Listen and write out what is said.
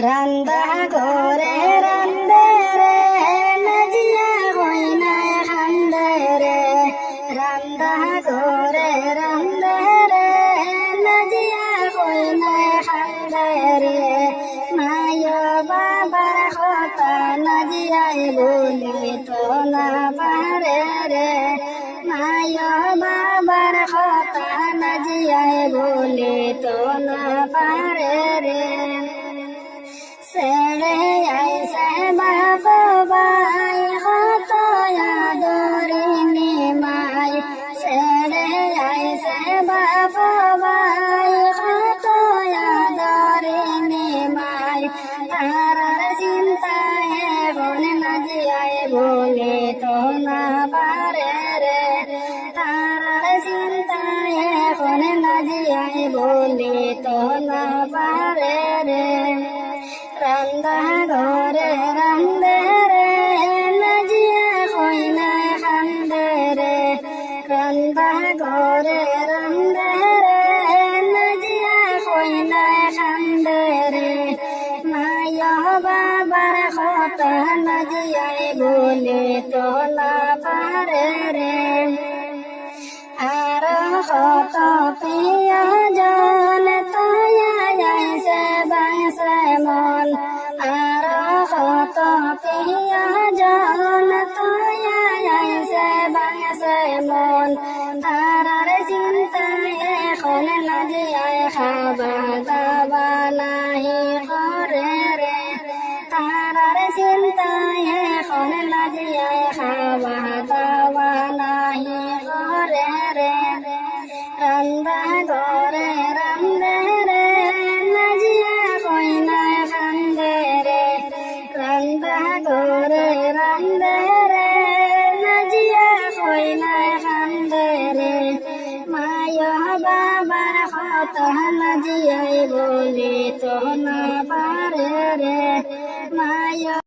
রান্দা করে রান্দে রে নাজিয়া হই না খান্দে রে রান্দা করে রান্দে রে নাজিয়া হই না খান্দে রে মায়ো বাবার কথা নাজিয়ায় বলি তো না পারে রে মায়ো বাবার কথা নাজিয়ায় বলি তো না পারে রে সেড়ে আইসে বাপ ভাই হত আদরিনি মাই সেড়ে আইসে বাপ ভাই হত আদরিনি মাই তারার চিন্তায় এখন নাজিয়ায় বলে তো না পারে রে তারার চিন্তায় এখন নাজিয়ায় বলে তো না পারে রে রান্দা ঘরে রান্দে রে নাজিয়া হই না খান্দে রে রান্দা ঘরে রান্দে রে নাজিয়া হই না খান্দে রে মায়া বাবার কথা নাজিয়ায় বলে তো না পারে রে আর কত পিয়া জন তয়া যাইছে বাঁচে মন আর কত পিয়া জন তয়া যাইছে বাঁচে মন তারার চিন্তায় এখন নাজিয়ায় খাবা দাবা নাহি করে রে তারার চিন্তায় এখন নাজিয়ায় খাবা দাবা নাহি করে রে রান্দা করে রান্দে রে নাজিয়া কই না খান্দে রে রান্দা করে রান্দে রে নাজিয়া কই না খান্দে রে মায়া বাবার কথা নাজিয়ায়